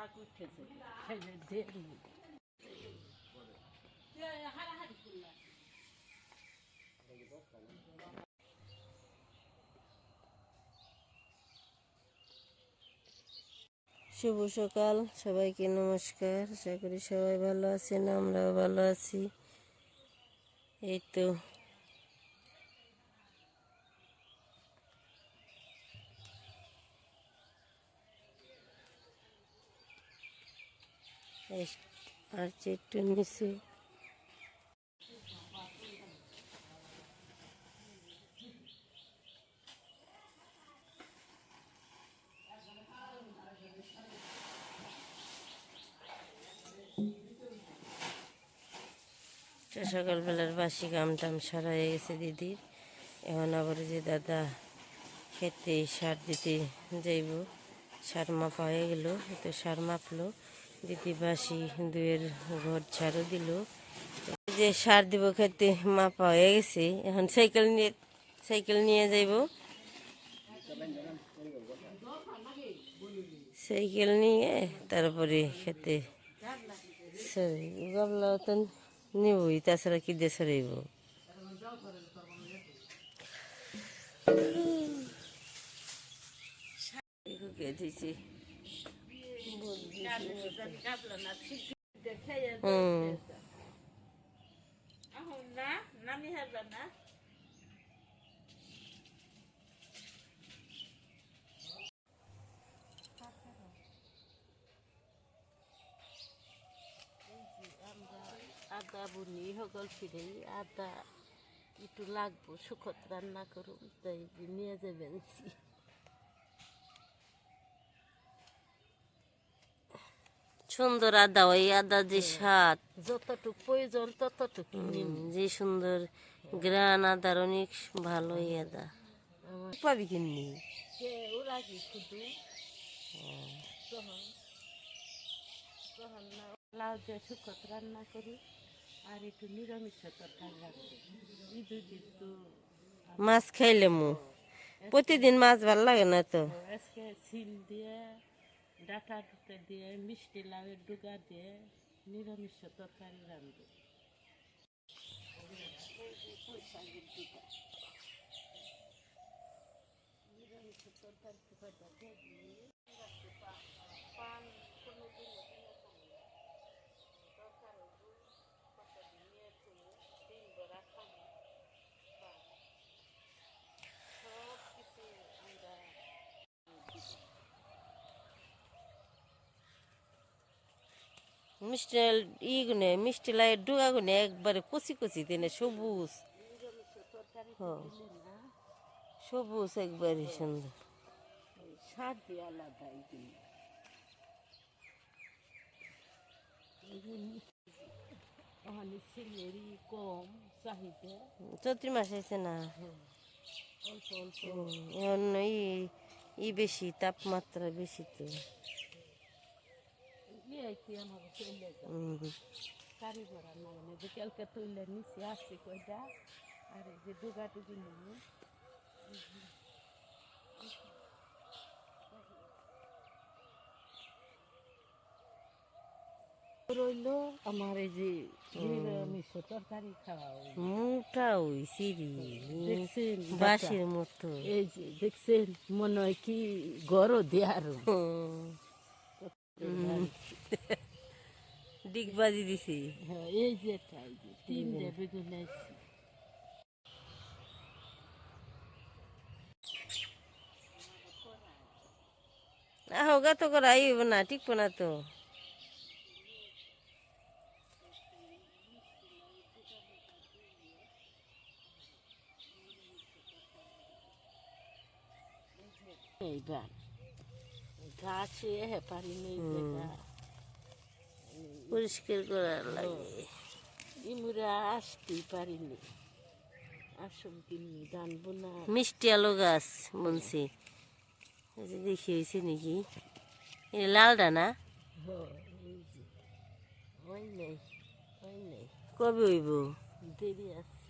শুভ সকাল, সবাইকে নমস্কার। আশা করি সবাই ভালো আছেন, আমরাও ভালো আছি। এই তো আর একটু নিচে সকালবেলার বাসি কাম টাম সারা হয়ে গেছে দিদির। এখন আবার যে দাদা খেতে সার দিতে যাইব, সার মাপা হয়ে গেল। তো সার মাপলো, দিদি বাসি দুয়ের ঘর ছাড়ও দিল। যে সার দিব খেতে মাপা হয়ে গেছে, এখন সাইকেল নিয়ে যাইব। সাইকেল নিয়ে তারপরে খেতে গাবলা তো নিবই, তাছাড়া কি দিয়ে সরাইব। আদা বুনি সকল ফিরে আদা একটু লাগবো, সুখত রান্না করুন, তাই নিয়ে যাবেন। সুন্দর আদা, ওই আদা যে স্বাদ, যতটুকু প্রয়োজন ততটুকু, যে সুন্দর গ্রান আদার, অনেক ভালো এই আদা। পাবি কিনি লাউ দিয়ে সুখত রান্না করি, আর একটু নিরামিষ তরকারি রাখবো। মাছ খাইলে প্রতিদিন মাছ ভালো লাগে না তো। আজকে সিল দিয়ে ডাটা টুটা দিয়ে মিষ্টি লাউয়ের ডুগা দিয়ে নিরামিষ তরকারি রাখবো। নিরামিষ তরকারি মিষ্টি ইগুনে মিষ্টি লাইয়ের ডুগা গুনে একবারে কচি কচি দিনে সবুজ, সবুজ একবারে সুন্দর স্বাদ আলাদা। কম চাহিদা, চৈত্র মাস হয়েছে না, এখন ই বেশি, তাপমাত্রা বেশি তো। কারি ভরা না যে কালকে তৈলে নিচে আসছে কয়টা, আর এই যে ডুগা ডুগি নেব। রইল আমার এই যে নিরামিষ তরকারি খাওয়া, মুটা ওই সিঁড়ি দেখছেন বাঁশের মতো, এই যে দেখছেন মনে হয় কি গরো দেয়ার ডিগবাজি দিছি। হ্যাঁ, এই যে তিনটে বেগুন আসছি। আহ গা তো করা আইব না, টিকবো না তো। এইবার গাছে পারি নেই, পরিষ্কার করার লাগে, ইমুরা আসতেই পারিনি। আসল কিনি জানবো না। মিষ্টি আলু গাছ বলছি, দেখি হয়েছে নাকি লালটা না, কবে হইব, দেরি আছে।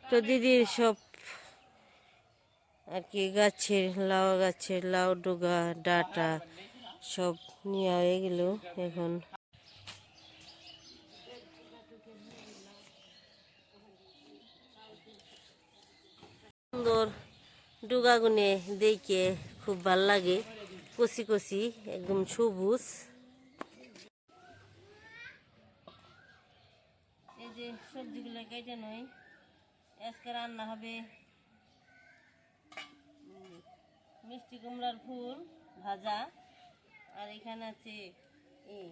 তো দিদির সব আর কি গাছের লাউ ডোগা ডাটা সব নিয়ে হয়ে গেল। এখন সুন্দর ডুগাগুনে দেখে খুব ভাল লাগে, কচি কচি একদম সবুজ। এই যে সবজিগুলো কেটে নয়, আজকে রান্না হবে মিষ্টি কুমড়ার ফুল ভাজা, আর এখানে আছে এই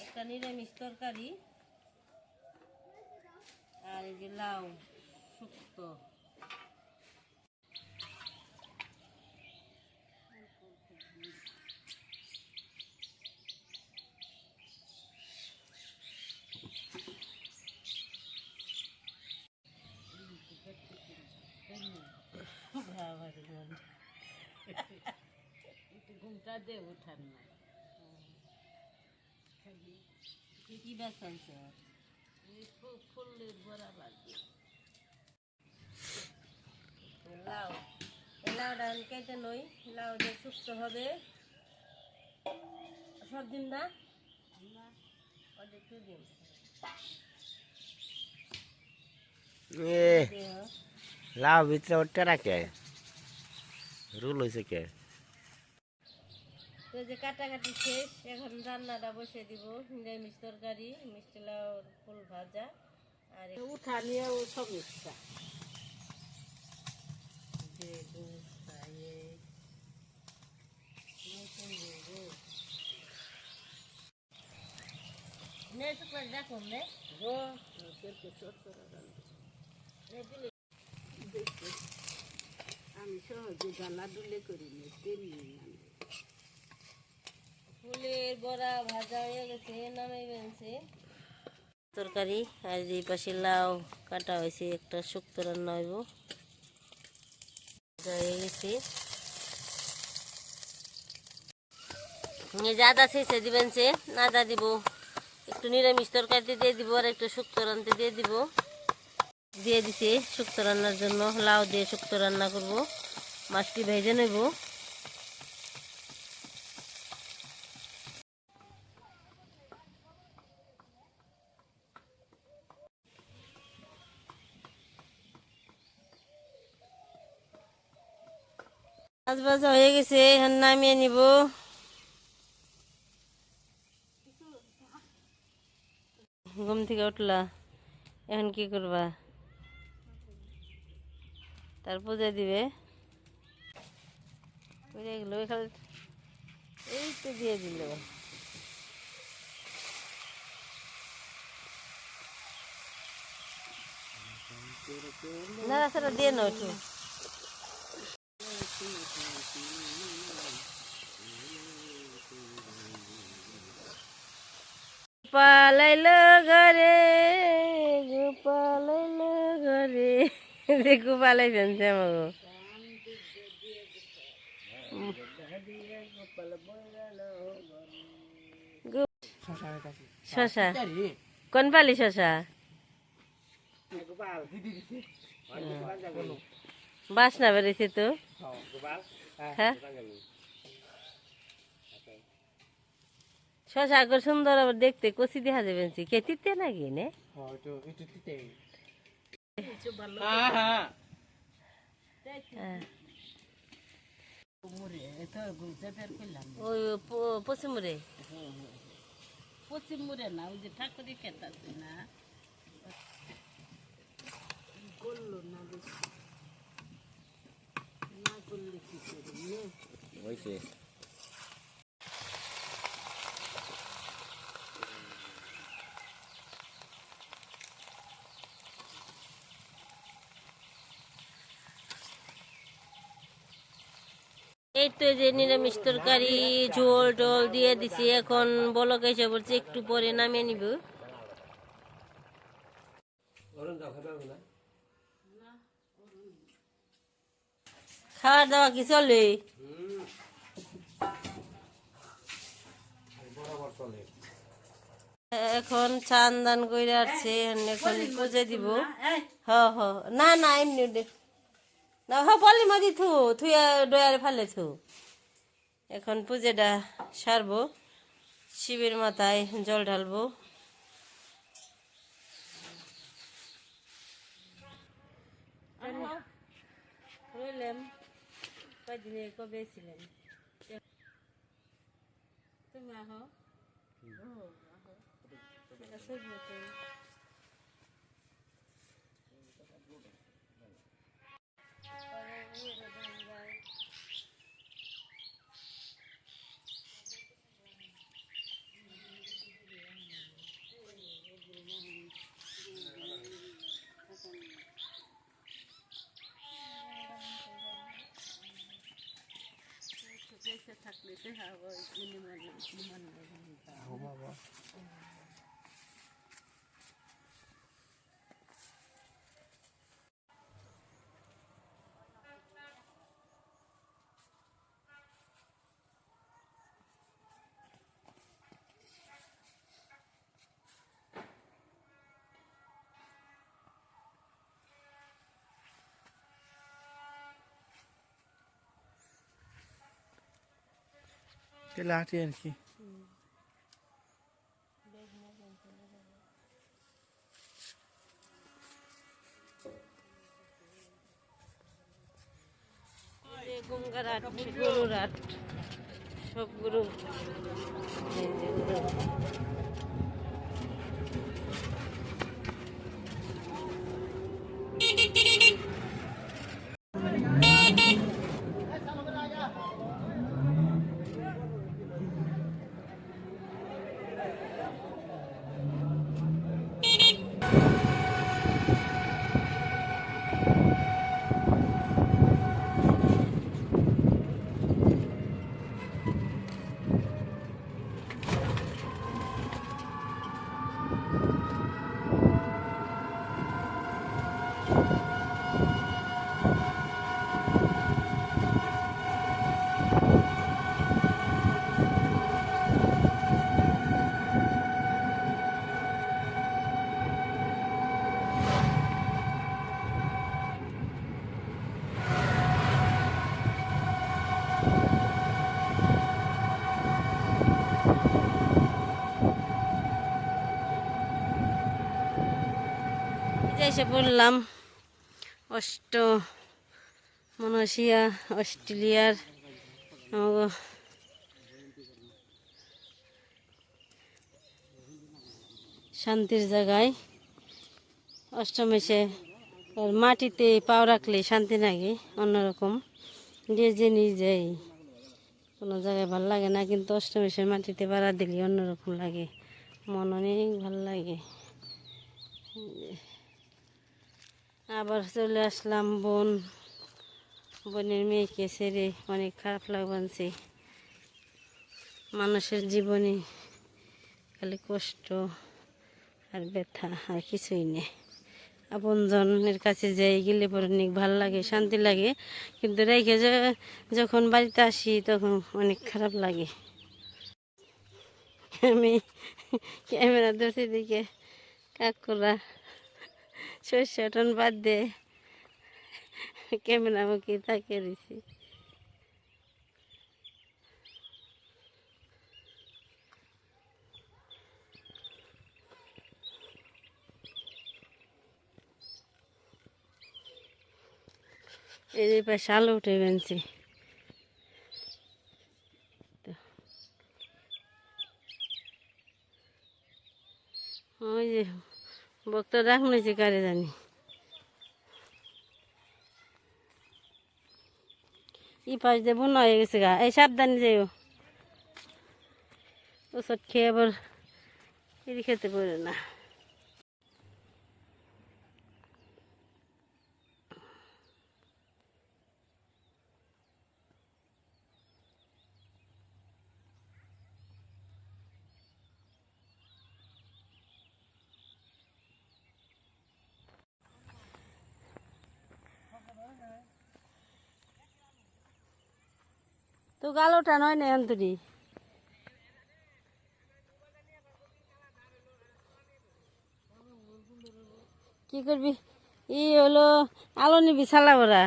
একটা নিরামিষ তরকারি, আর এই যে লাউ শুক্তো। ঘুমটা দে উঠান না কি ব্যস্ত আছে ফুলের বড়া লাগবে। লাউ লাউটা কেটে নই, লাউটা সুস্থ হবে সব দিন না দিন লাউ ভিতরে ওটা রাখে রুল হয়েছে কে? তো যে কাটাকাটি শেষ, এখন রান্নাটা বসে দিব। নিরামিষ তরকারি, মিষ্টি লাউ ফুল ভাজা, আর উঠা নিয়ে সমস্যা দেখুন আমি সহজে গালা দুলে করিনি, ফুলের বড়া ভাজা হয়ে গেছে, নামাই বেনছে তরকারি। আর এই পাশে লাউ কাটা হয়েছে, একটা শুক্তো রান্না হইব, ভাজা হয়ে গেছে। এই যে আদা ছেঁচে দিবেন, সে আদা দিব, একটু নিরামিষ তরকারিতে দিয়ে দিব, আর একটু শুক্তো রান্নাতে দিয়ে দিব। দিয়ে দিছে শুক্তো রান্নার জন্য, লাউ দিয়ে শুক্তো রান্না করব, মাছটি ভেজে নেব। মাছ ভাজা হয়ে গেছে, এখন নামিয়ে নিব। ঘুম থেকে উঠলা, এখন কি করবা? তার পূজা দিবে, বুঝে গেল। এই তো দিয়ে দিল, না সেটা দিয়ে নাও একটু। গোপাল ঘরে, গোপাল ঘরে, যে গোপাল ফেলছে আমাকে। শশা কোন পালি শশা? বাসনা বেড়েছে তো। হ্যাঁ শশা আগর সুন্দর, আবার দেখতে কচি দেখা যাবে, খেতিতে নাকি নে ওই পশ্চিমুরে, পশ্চিমুরে না, ওই যে ঠাকুরের ক্ষেত আছে না, করলো না বেশি, না করলে কি করবে। এই তো যে নিরামিষ তরকারি ঝোল টোল দিয়ে দিছি, এখন বলক এসে বলছে একটু পরে নামিয়ে নিব। খাওয়া দাওয়া কি চলে? এখন চান দান করে আসছে, এখন পুজো দিব। হ হ, না না এমনি না, হ বলি মাদি থু থুই ডয়ারে ফেলে থু। এখন পুজোটা সারবো, শিবের মাথায় জল ঢালবো। রইলাম কয়দিনে, কবে ছিলেন তুমি? আহ থাকলে লাঠি আর কি। গঙ্গার হাট, গরুর হাট, সব গরু। এই যে গরু। এসে বললাম মনসিয়া অস্ট্রেলিয়ার শান্তির জায়গায়। অষ্টমেশে মাটিতে পাও রাখলে শান্তি লাগে, অন্যরকম যে জিনিস যাই কোনো জায়গায় ভাল লাগে না, কিন্তু অষ্টমেশের মাটিতে পাড়া দিলে অন্যরকম লাগে, মন অনেক ভাল লাগে। আবার চলে আসলাম বোনের মেয়েকে ছেড়ে, অনেক খারাপ লাগছে। মানুষের জীবনে খালি কষ্ট আর ব্যথা, আর কিছুই নেই। আপনজনের কাছে যাই গেলে পরে অনেক ভালো লাগে, শান্তি লাগে, কিন্তু রেখে যখন বাড়িতে আসি তখন অনেক খারাপ লাগে। আমি ক্যামেরা ধরছি দিকে কাকুরা শস্যটন বাদ দিয়ে ক্যামেরা মুখে তাকিয়ে দিছি। এই যে পাশে আলো উঠে বেনছি, ওই যে বক্তা ডাক নিয়েছে কারে জানি। ই পাশ দিয়ে বন্যা হয়ে গেছে গা, এই সাবধানে যাইও, ওষুধ খেয়ে আবার এটি খেতে পারে না। তো গালোটা নয় না অন্তরি। কি করবি ই হলো আলো নিবি সালা ওরা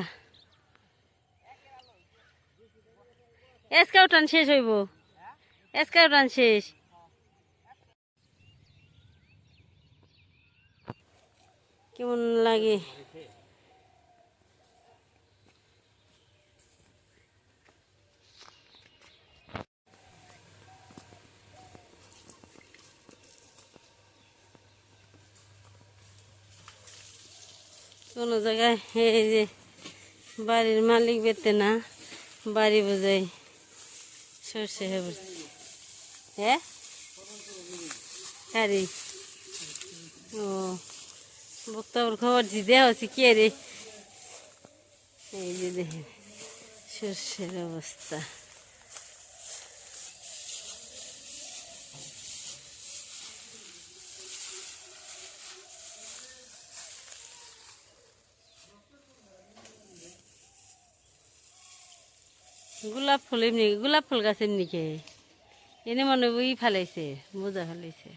এসকা উঠান শেষ হইব এসকা উঠান শেষ কেমন লাগে কোনো জায়গায় এই যে বাড়ির মালিক বেতে না বাড়ি বোঝাই সর্ষে হবে হ্যাঁ কারি ও বক্তাবর খবর দি দেওয়া হচ্ছে কে রে এই যে দেখেন সর্ষের অবস্থা গোলাপ ফুল এমনি গোলাপ ফুল গাছ এমনি কে এনে মনে হয় ওই ফেলাইছে মোজা ফেলাইছে